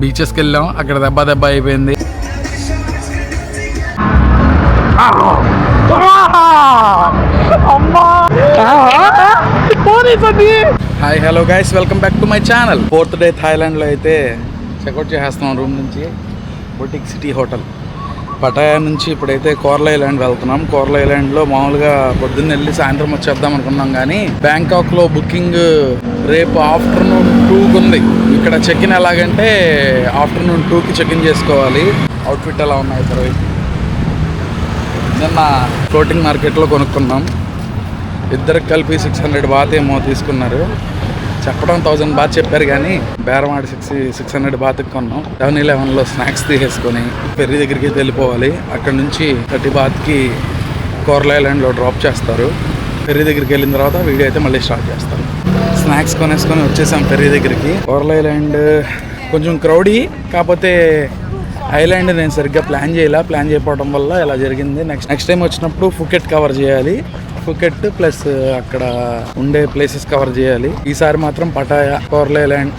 బీచెస్కి వెళ్ళాం, అక్కడ దెబ్బ అయిపోయింది. Hi hello guys, welcome back to my channel. 4th day థాయిలాండ్లో అయితే చెక్అవుట్ చేసేస్తున్నాం రూమ్ నుంచి. బొటిక్ సిటీ హోటల్ పటాయా నుంచి ఇప్పుడైతే కోరల ఐలాండ్ వెళ్తున్నాం. కోరల ఐలాండ్లో మామూలుగా పొద్దున్న వెళ్ళి సాయంత్రం వచ్చేద్దాం అనుకున్నాం, కానీ బ్యాంకాక్లో బుకింగ్ రేపు ఆఫ్టర్నూన్ 2కి ఉంది. ఇక్కడ చెక్ ఇన్ ఎలాగంటే ఆఫ్టర్నూన్ 2కి చెక్ ఇన్ చేసుకోవాలి. అవుట్ఫిట్ ఎలా ఉన్నాయి ఇద్దరు? నిన్న ఫ్లోటింగ్ మార్కెట్లో కొనుక్కున్నాం. ఇద్దరికి కలిపి 600 బాత్ ఏమో తీసుకున్నారు. చెప్పడం 1000 బాత్ చెప్పారు, కానీ బేరం ఆడి 600 బాత్కి కొన్నాం. 7-11లో స్నాక్స్ తీసేసుకొని ఫెర్రీ దగ్గరికి వెళ్ళిపోవాలి. అక్కడ నుంచి 30 బాత్కి కోరల ఐలాండ్లో డ్రాప్ చేస్తారు. ఫెర్రీ దగ్గరికి వెళ్ళిన తర్వాత వీడియో అయితే మళ్ళీ స్టార్ట్ చేస్తారు. స్నాక్స్ కొనేసుకొని వచ్చేసాం ఫెర్రీ దగ్గరికి. కోరల ఐలాండ్ కొంచెం క్రౌడీ, కాకపోతే ఐలాండ్ నేను సరిగ్గా ప్లాన్ చేయకపోవడం వల్ల ఇలా జరిగింది. నెక్స్ట్ టైం వచ్చినప్పుడు ఫుకెట్ కవర్ చేయాలి. ఫుకెట్ ప్లస్ అక్కడ ఉండే ప్లేసెస్ కవర్ చేయాలి. ఈసారి మాత్రం పటాయా, కోరల ఐలాండ్,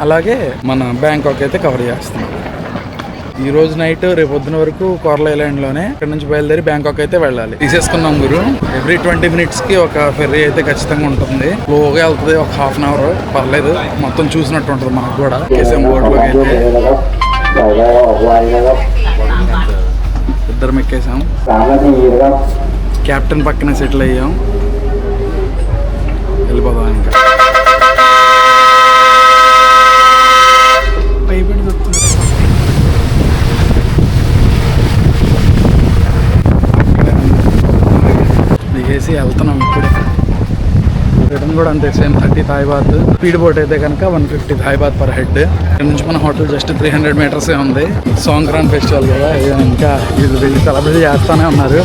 అలాగే మన బ్యాంకాక్ అయితే కవర్ చేస్తాం. ఈ రోజు నైట్ రేపు పొద్దున వరకు కోరల ఐలాండ్లోనే, ఇక్కడ నుంచి బయలుదేరి బ్యాంకాక్ అయితే వెళ్ళాలి. తీసేసుకున్నాం గురు. ఎవ్రీ 20 మినిట్స్కి ఒక ఫెర్రీ అయితే ఖచ్చితంగా ఉంటుంది. స్లోగా వెళ్తుంది, ఒక ½ అన్ అవర్ పర్లేదు. మొత్తం చూసినట్టు ఉంటుంది మనకు కూడా. కేసీఎం బోట్లోకి అయితే ఇద్దరం ఎక్కేసాం. కెప్టెన్ పక్కన సెటిల్ అయ్యాం. వెళ్ళిపోదాం ఇంకా. దిగేసి వెళ్తున్నాం ఇప్పుడే. రిటర్న్ కూడా అంతే, same 30 Thai baht. Speed boat అయితే కనుక 150 థాయ్ బాత్ పర్ హెడ్. ఇక్కడ నుంచి మన హోటల్ జస్ట్ 300 మీటర్సే ఉంది. సాంగ్రాన్ ఫెస్టివల్ కదా, ఇంకా ఇది సెలబ్రేట్ చేస్తూనే ఉన్నారు.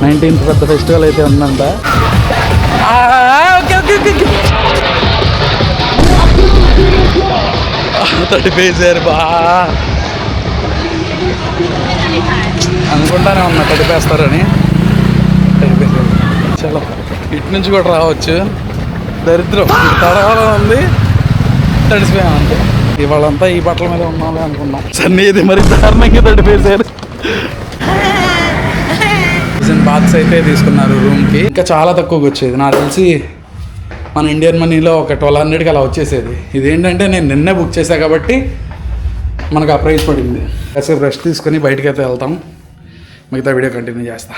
19th పెద్ద ఫెస్టివల్ అయితే ఉందంట. తడిపేసారు బా అనుకుంటానే ఉన్నా, తడిపేస్తారని. తడిపేసారు. చాలా ఇటు నుంచి కూడా రావచ్చు. దరిద్రం తడవలో ఉంది, తడిసిపోయాం అంతే. ఇవాళంతా ఈ బట్టల మీద ఉన్నామే అనుకున్నాం. సన్నీ ఇది మరి దారుణంగా తడిపేశారు. బాక్స్ అయితే తీసుకున్నారు రూమ్కి. ఇంకా చాలా తక్కువకి వచ్చేది, నాకు తెలిసి మన ఇండియన్ మనీలో ఒక 1200కి అలా వచ్చేసేది. ఇదేంటంటే నేను నిన్నే బుక్ చేశాను కాబట్టి మనకు ఆ ప్రైస్ పడింది. కాసేపు రెస్ట్ తీసుకొని బయటకైతే వెళ్తాం. మిగతా వీడియో కంటిన్యూ చేస్తా.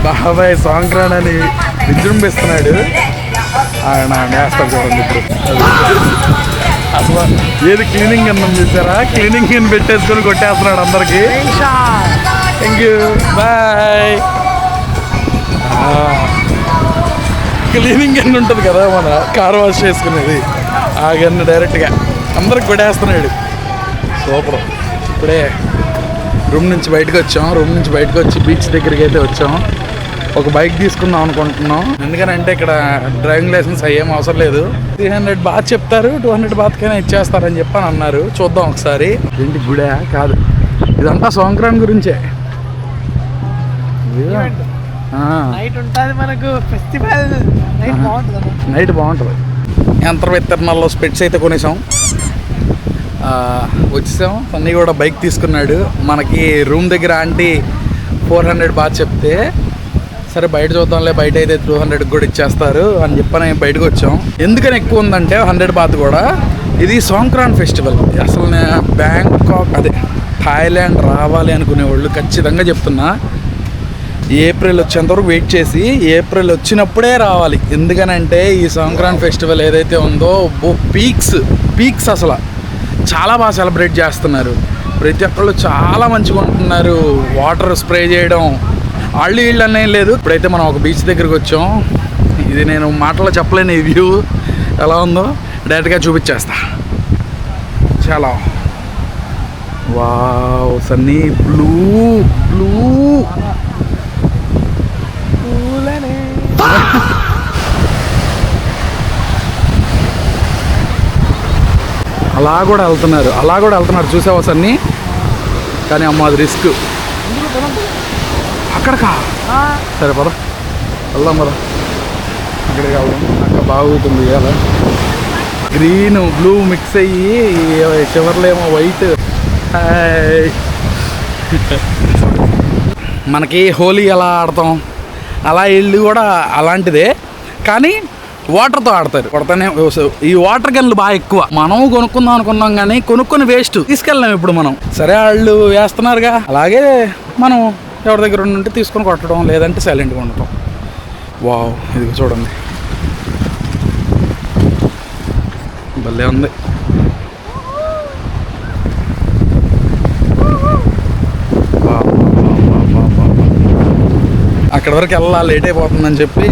బాబాయ్ సాంగ్రాన్ అని విజృంభిస్తున్నాడు. ఆయన వేస్తాడు చూడండి ఇప్పుడు. అసలు ఏది క్లీనింగ్ అన్నం చూసారా? క్లీనింగ్ అని పెట్టేసుకొని కొట్టేస్తున్నాడు అందరికి. Thank you, bye. Cleaning gun ఉంటుంది కదా మన కార్ వాష్ చేసుకునేది, ఆ గన్ను డైరెక్ట్గా అందరికి కొట్టేస్తున్నాడు. సూపర్. ఇప్పుడే రూమ్ నుంచి బయటకు వచ్చాం. రూమ్ నుంచి బయటకు వచ్చి బీచ్ దగ్గరికి అయితే వచ్చాం. ఒక బైక్ తీసుకుందాం అనుకుంటున్నాం. ఎందుకనంటే ఇక్కడ డ్రైవింగ్ లైసెన్స్ అయ్యేం అవసరం లేదు. 300 బాత్ చెప్తారు, 200 బాత్కైనా ఇచ్చేస్తారని చెప్పని అన్నారు. చూద్దాం ఒకసారి. ఏంటి గుడే కాదు, ఇదంతా సంక్రాంతి గురించే. నైట్ బాగుంటుంది. యంత్రవిత్తరణాల్లో స్పెట్స్ అయితే కొనేసాం. వచ్చేసాం. అన్నీ కూడా బైక్ తీసుకున్నాడు. మనకి రూమ్ దగ్గర ఆంటీ 400 బాత్ చెప్తే, సరే బయట చూద్దాంలే, బయట అయితే 200 కూడా ఇచ్చేస్తారు అని చెప్పని బయటకు వచ్చాం. ఎందుకని ఎక్కువ ఉందంటే 100 బాత్ కూడా. ఇది సంక్రాంతి ఫెస్టివల్. అసలు నేను బ్యాంకాక్ అదే థాయిలాండ్ రావాలి అనుకునే వాళ్ళు ఖచ్చితంగా చెప్తున్నా, ఏప్రిల్ వచ్చేంతవరకు వెయిట్ చేసి ఏప్రిల్ వచ్చినప్పుడే రావాలి. ఎందుకనంటే ఈ సంక్రాంతి ఫెస్టివల్ ఏదైతే ఉందో పీక్స్ అసలు చాలా బాగా సెలబ్రేట్ చేస్తున్నారు. ప్రతి ఒక్కళ్ళు చాలా మంచిగా ఉంటున్నారు. వాటర్ స్ప్రే చేయడం వీళ్ళు అనేం లేదు. ఇప్పుడైతే మనం ఒక బీచ్ దగ్గరికి వచ్చాం. ఇది నేను మాటల్లో చెప్పలేని ఈ వ్యూ ఎలా ఉందో డైరెక్ట్గా చూపించేస్తా. చాలా వావ్, సన్నీ బ్లూ అలా కూడా వెళ్తున్నారు చూసావా సన్నీ? కానీ అమ్మ అది రిస్క్. అక్కడకా సరే పద వెళ్దాం పద. అక్కడికి వెళ్దాం. అక్కడ బాగుంటుంది అలా. గ్రీన్ బ్లూ మిక్స్ అయ్యి చివర్లేమో వైట్. హాయ్. మనకి హోలీ ఎలా ఆడతాం అలా ఇల్లు కూడా అలాంటిదే, కానీ వాటర్తో ఆడతారు. కొడతానే ఈ వాటర్ గన్లు బాగా ఎక్కువ. మనం కొనుక్కుందాం అనుకున్నాం కానీ కొనుక్కొని వేస్ట్, తీసుకెళ్ళాం ఇప్పుడు మనం. సరే వాళ్ళు వేస్తున్నారుగా, అలాగే మనం ఎవరి దగ్గర ఉంటే తీసుకొని కొట్టడం, లేదంటే సైలెంట్గా ఉండటం. వావ్, ఇది చూడండి భలే ఉంది. అక్కడ వరకు వెళ్ళా, లేట్ అయిపోతుందని చెప్పి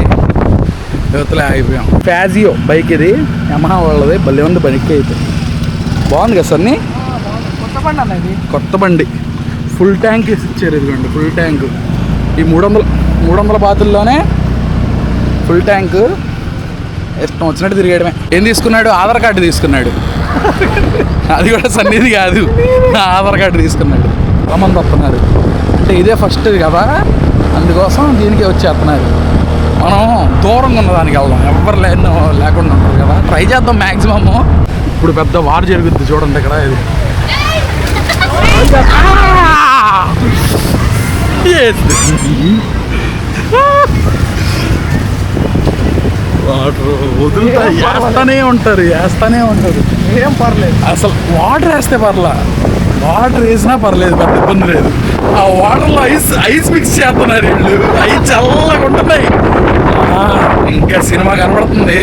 యువతలే ఆగిపోయాం. ఫ్యాజియో బైక్ ఇది, యమహా వాళ్ళది. భలే ఉంది బైక్ అయితే. బాగుంది కదా సన్నీ? కొత్త బండి అన్నది, కొత్త బండి. ఫుల్ ట్యాంక్ ఇచ్చారు. ఇదిగోండి ఫుల్ ట్యాంక్. ఈ 300 బాతుల్లోనే ఫుల్ ట్యాంక్. ఇష్టం వచ్చినట్టు తిరిగేయడమే. ఏం తీసుకున్నాడు? ఆధార్ కార్డు తీసుకున్నాడు. అది కూడా సన్నీది కాదు, ఆధార్ కార్డు తీసుకున్నాడు. చాలామంది వస్తున్నారు, అంటే ఇదే ఫస్ట్ కదా, అందుకోసం దీనికే వచ్చేస్తున్నారు. మనం దూరంగా ఉన్నదానికి వెళ్దాం, ఎవరు లేకుండా ఉంటారు కదా. ట్రై చేద్దాం మ్యాక్సిమమ్. ఇప్పుడు పెద్ద వార్ జరుగుద్ది చూడండి ఇక్కడ. ఇది వాటర్ వదులుతా వేస్తూనే ఉంటారు. ఏం పర్లేదు అసలు. వాటర్ వేస్తే పర్లా, వాటర్ వేసినా పర్లేదు, పెద్ద ఇబ్బంది లేదు. ఆ వాటర్లో ఐస్ మిక్స్ చేస్తున్నారు వీళ్ళు. అవి చల్లగా ఉంటున్నాయి. ఇంకా సినిమా కనబడుతుంది.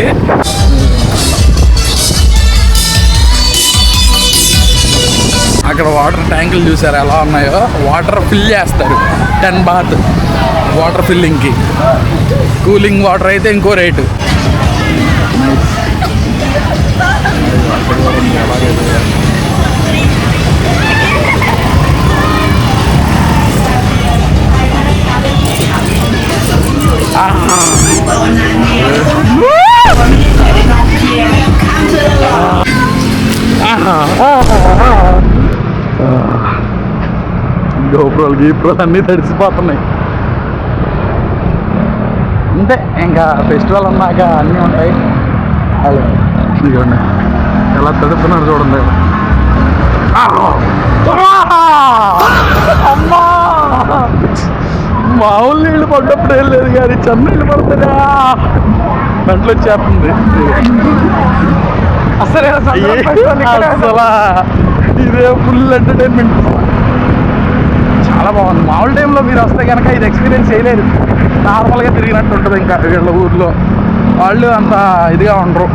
అక్కడ వాటర్ ట్యాంకులు చూసారు ఎలా ఉన్నాయో. వాటర్ ఫిల్ చేస్తారు 10 బాత్ వాటర్ ఫిల్లింగ్కి. కూలింగ్ వాటర్ అయితే ఇంకో రేటు. గీప్రోలు అన్నీ తడిసిపోతున్నాయి. అంతే, ఇంకా ఫెస్టివల్ అన్నాక అన్నీ ఉంటాయి. ఇదిగోండి ఎలా తడుపుతున్నారు చూడండి. అమ్మా, మామూలు నీళ్ళు పడ్డప్పుడు ఏం లేదు కానీ చన్నీళ్ళు పడుతుందా మెంటలు వచ్చేస్తుంది. అసలు ఇదే ఫుల్ ఎంటర్టైన్మెంట్. చాలా బాగుంది. మామూలు టైంలో మీరు వస్తే కనుక ఇది ఎక్స్పీరియన్స్ చేయలేరు. నార్మల్గా తిరిగినట్టు ఉంటుంది. ఇంకా వీళ్ళ ఊర్లో వాళ్ళు అంత ఇదిగా ఉండరు.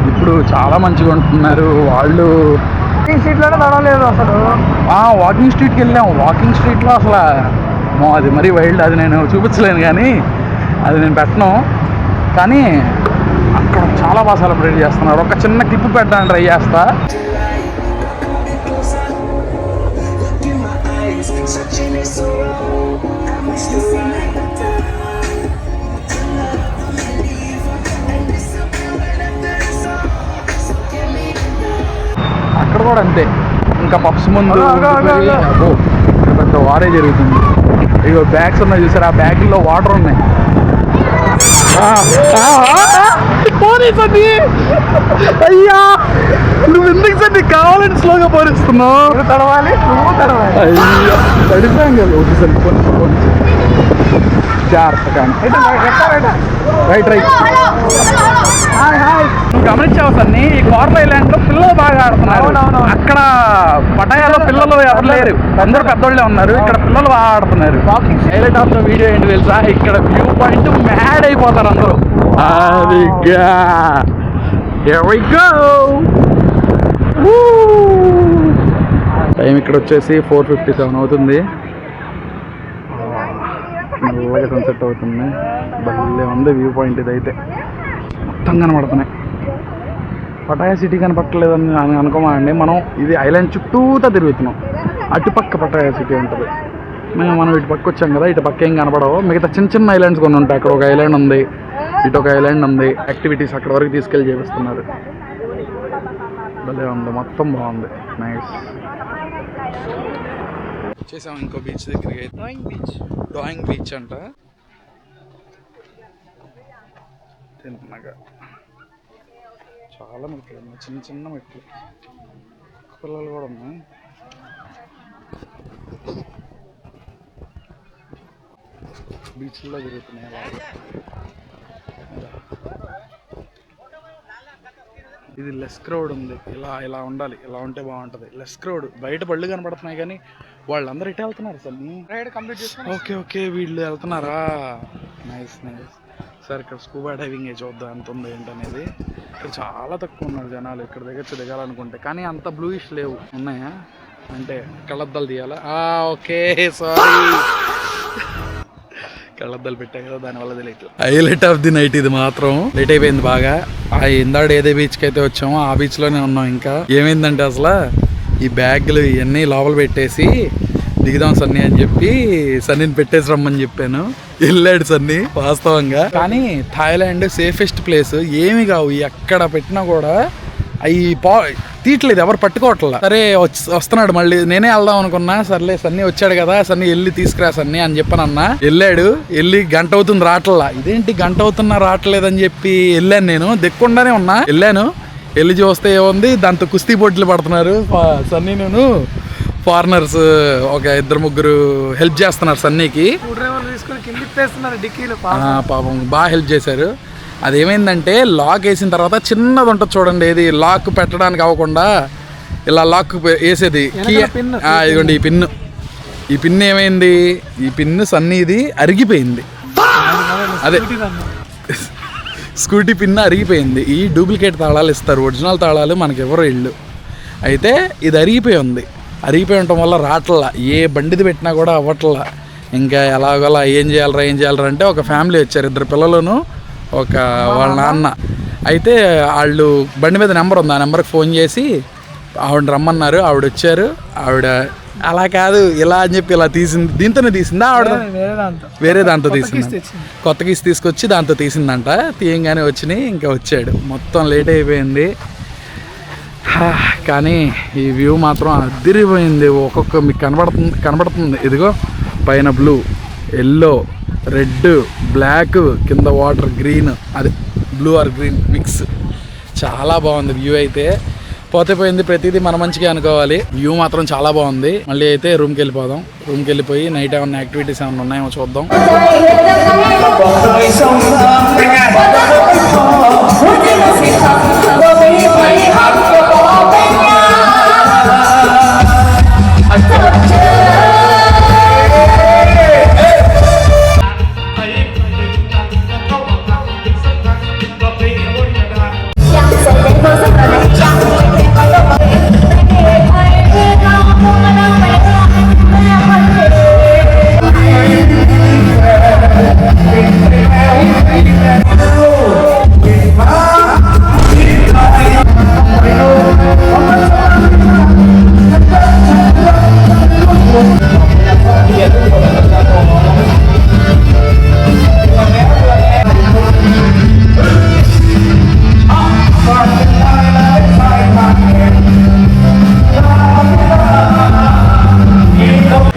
ఇప్పుడు చాలా మంచిగా ఉంటున్నారు వాళ్ళు. స్ట్రీట్లోనే నడవలేదు అసలు. వాకింగ్ స్ట్రీట్కి వెళ్ళాం. వాకింగ్ స్ట్రీట్లో అసలు అది మరీ వైల్డ్. అది నేను చూపించలేను కానీ, అది నేను పెట్టను. కానీ అక్కడ చాలా బాగా సెలబ్రేట్ చేస్తున్నారు. ఒక చిన్న క్లిప్ పెట్టడానికి ట్రై చేస్తా. అక్కడ కూడా అంతే. ఇంకా పప్స్ ముందు పెద్ద వారే జరుగుతుంది. ఇగో బ్యాగ్స్ ఉన్నాయి చూసారు, ఆ బ్యాగుల్లో వాటర్ ఉన్నాయి. అయ్యా, నువ్వు ఎందుకు సార్ నీకు కావాలని స్లోగా పోరిస్తున్నావు? తడవాలి, నువ్వు తడవాలి. అయ్యా తడిపాం కదా ఒకసారి. జాగ్రత్తగా రైట్ రైట్. నువ్వు గమనించావు సన్ని, ఈ కోరల ఐలాండ్లో పిల్లలు బాగా ఆడుతున్నారు. అక్కడ పటాయాలో పిల్లలు ఎవరు లేరు, అందరూ పెద్దోళ్ళే ఉన్నారు. ఇక్కడ పిల్లలు బాగా ఆడుతున్నారు. హైలైట్ ఆఫ్ ద వీడియో ఏంటి తెలుసా? ఇక్కడ వ్యూ పాయింట్ మ్యాడ్ అయిపోతారు అందరూ. టైం ఇక్కడ వచ్చేసి 4:57 అవుతుంది. నల్లగా సన్సెట్ అవుతుంది. భలే ఉంది వ్యూ పాయింట్. ఇదైతే మొత్తం కనబడుతున్నాయి. పటాయా సిటీ కనపట్టలేదని అనుకోమండి. మనం ఇది ఐలాండ్ చుట్టూతా తిరుగుతున్నాం. అటుపక్క పటాయా సిటీ ఉంటుంది. మనం ఇటు పక్క వచ్చాం కదా, ఇటు పక్క ఏం కనపడవు. మిగతా చిన్న చిన్న ఐలాండ్స్ కొన్ని ఉంటాయి. అక్కడ ఒక ఐలాండ్ ఉంది, ఇటు ఒక ఐలాండ్ ఉంది. యాక్టివిటీస్ అక్కడ వరకు తీసుకెళ్ళి చేపిస్తున్నారు. భలే ఉంది, మొత్తం బాగుంది. నైస్. వచ్చేసాం ఇంకో బీచ్ దగ్గరికి. డాయింగ్ బీచ్ అంట. తిన్నగా చాలా మెట్లు ఉన్నాయి, చిన్న చిన్న మెట్లు. పిల్లలు కూడా ఉన్నాయి. బీచ్లో తిరుగుతున్నాయి. ఇది లెస్ క్రౌడ్ ఉంది, ఇలా ఉండాలి, ఇలా ఉంటే బాగుంటుంది. లెస్ క్రౌడ్, బయట బళ్ళు కనపడుతున్నాయి కానీ వాళ్ళందరూ ఇటే వెళ్తున్నారు సార్. రైడ్ కంప్లీట్ చేసుకుని ఓకే వీళ్ళు వెళ్తున్నారా? నైస్. సార్ ఇక్కడ స్కూబా డైవింగ్ చూద్దాం ఎంత ఉంది ఏంటనేది. ఇక్కడ చాలా తక్కువ ఉన్నారు జనాలు ఇక్కడ దగ్గర దిగాలనుకుంటే, కానీ అంత బ్లూయిష్ లేవు. ఉన్నాయా అంటే కళ్ళద్దాలు తీయాలా? ఓకే సారీ, కళ్ళద్దాలు పెట్టాయి కదా దానివల్ల తెలియట్లేదు. హైలైట్ ఆఫ్ ది నైట్ ఇది మాత్రం. లేట్ అయిపోయింది బాగా. ఇందాడు ఏదే బీచ్కి అయితే వచ్చామో ఆ బీచ్లోనే ఉన్నాం. ఇంకా ఏమైందంటే అసలు ఈ బ్యాగులు ఇవన్నీ లోపల పెట్టేసి దిగుదాం సన్నీ అని చెప్పి సన్నీని పెట్టేసి రమ్మని చెప్పాను. వెళ్ళాడు సన్నీ వాస్తవంగా. కానీ థాయిలాండ్ సేఫెస్ట్ ప్లేస్. ఏమి కావు, ఎక్కడ పెట్టినా కూడా అవి తీయట్లేదు, ఎవరు పట్టుకోవట్లా. సరే వస్తున్నాడు మళ్ళీ. నేనే వెళ్దాం అనుకున్నా, సర్లే సన్నీ వచ్చాడు కదా, సన్నీ వెళ్ళి తీసుకురా సన్నీ అని చెప్పనన్నా. వెళ్ళాడు, వెళ్ళి గంట అవుతుంది రావట్లా. ఇదేంటి గంట అవుతున్నా రావట్లేదని చెప్పి వెళ్ళాను. నేను దిక్కుండానే ఉన్నా. వెళ్ళి చూస్తే ఏముంది, దాంతో కుస్తీ పోటీలు పడుతున్నారు సన్నీ. నేను ఫారినర్స్ ఒక 2-3 హెల్ప్ చేస్తున్నారు సన్నీకి. పాపం బాగా హెల్ప్ చేశారు. అదేమైందంటే లాక్ వేసిన తర్వాత చిన్నది ఉంటుంది చూడండి, ఏది లాక్ పెట్టడానికి అవ్వకుండా ఇలా లాక్ వేసేది. ఇదిగోండి ఈ పిన్ ఏమైంది, ఈ పిన్ సన్నీది అరిగిపోయింది. అదే స్కూటీ పిన్ అరిగిపోయింది. ఈ డూప్లికేట్ తాళాలు ఇస్తారు, ఒరిజినల్ తాళాలు మనకి ఎవరు ఇళ్ళు. అయితే ఇది అరిగిపోయి ఉండటం వల్ల రావట్లా. ఏ బండిది పెట్టినా కూడా అవ్వట్లా. ఇంకా ఎలాగోలా ఏం చేయాలరా అంటే ఒక ఫ్యామిలీ వచ్చారు, 2 పిల్లలను ఒక వాళ్ళ నాన్న. అయితే వాళ్ళు బండి మీద నెంబర్ ఉంది, ఆ నెంబర్కి ఫోన్ చేసి ఆవిడ రమ్మన్నారు. ఆవిడ వచ్చారు. ఆవిడ అలా కాదు ఇలా అని చెప్పి ఇలా తీసింది. దీంతోనే తీసిందా ఆవిడ? వేరే దాంతో తీసింది. కొత్త కీస్ తీసుకొచ్చి దాంతో తీసిందంట. తీయంగానే వచ్చినాయి. ఇంకా వచ్చాడు. మొత్తం లేట్ అయిపోయింది. కానీ ఈ వ్యూ మాత్రం అదిరిపోయింది. ఒక్కొక్క మీకు కనబడుతుంది. ఇదిగో పైన బ్లూ, ఎల్లో, రెడ్, బ్లాక్, కింద వాటర్ గ్రీన్, అది బ్లూ ఆర్ గ్రీన్ మిక్స్. చాలా బాగుంది వ్యూ. అయితే పోతే పోయింది, ప్రతిదీ మన మంచిగా అనుకోవాలి. వ్యూ మాత్రం చాలా బాగుంది. మళ్ళీ అయితే రూమ్కి వెళ్ళిపోదాం. రూమ్కి వెళ్ళిపోయి నైట్ ఏమైనా యాక్టివిటీస్ ఏమైనా ఉన్నాయేమో చూద్దాం.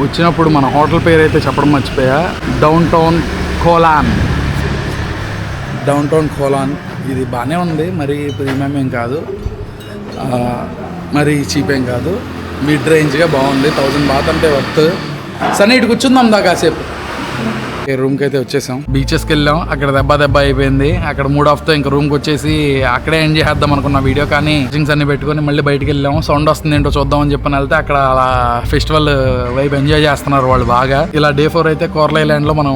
వచ్చినప్పుడు మన హోటల్ పేరు అయితే చెప్పడం మర్చిపోయా. Down town colon. ఇది బాగానే ఉంది, మరి ప్రీమియం ఏం కాదు, మరి చీప్ ఏం కాదు, మిడ్ రేంజ్గా బాగుంది. 1000 బాత్ అంటే వర్త్. సరే ఇటు కూర్చుందాం కాసేపు. రూమ్కి అయితే వచ్చేసాం. బీచెస్కి వెళ్ళాం, అక్కడ దెబ్బ అయిపోయింది. అక్కడ మూడ్ ఆఫ్తో ఇంకా రూమ్కి వచ్చేసి అక్కడే ఎంజాయ్ చేద్దాం అనుకున్న వీడియో. కానీ డ్రింక్స్ అన్ని పెట్టుకొని మళ్ళీ బయటికి వెళ్ళాం. సౌండ్ వస్తుంది ఏంటో చూద్దామని చెప్పని వెళ్తే అక్కడ అలా ఫెస్టివల్ వైబ్ ఎంజాయ్ చేస్తున్నారు వాళ్ళు బాగా. ఇలా Day 4 అయితే కోర్ల ఐలాండ్ లో మనం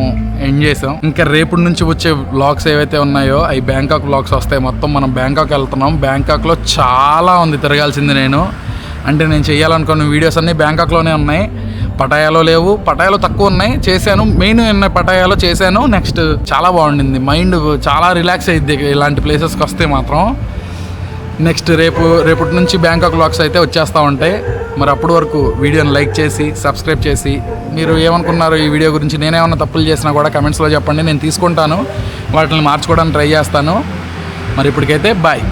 ఎంజాయ్ చేసాం. ఇంకా రేపటి నుంచి వచ్చే వ్లాగ్స్ ఏవైతే ఉన్నాయో అవి బ్యాంకాక్ వ్లాగ్స్ వస్తాయి. మొత్తం మనం బ్యాంకాక్ వెళ్తున్నాం. బ్యాంకాక్ లో చాలా ఉంది తిరగాల్సింది. నేను చేయాలనుకున్న వీడియోస్ అన్ని బ్యాంకాక్లోనే ఉన్నాయి. పటాయాలో లేవు, పటాయాలో తక్కువ ఉన్నాయి. చేశాను, మెయిన్ పటాయాలో చేశాను. నెక్స్ట్ చాలా బాగుండింది, మైండ్ చాలా రిలాక్స్ అయ్యిద్ది ఇలాంటి ప్లేసెస్కి వస్తే మాత్రం. నెక్స్ట్ రేపటి నుంచి బ్యాంకాక్ వ్లాగ్స్ అయితే వచ్చేస్తూ ఉంటాయి. మరి అప్పటి వరకు వీడియోని లైక్ చేసి సబ్స్క్రైబ్ చేసి, మీరు ఏమనుకున్నారు ఈ వీడియో గురించి, నేనేమన్నా తప్పులు చేసినా కూడా కమెంట్స్లో చెప్పండి, నేను తీసుకుంటాను, వాటిని మార్చుకోవడానికి ట్రై చేస్తాను. మరి ఇప్పటికైతే బాయ్.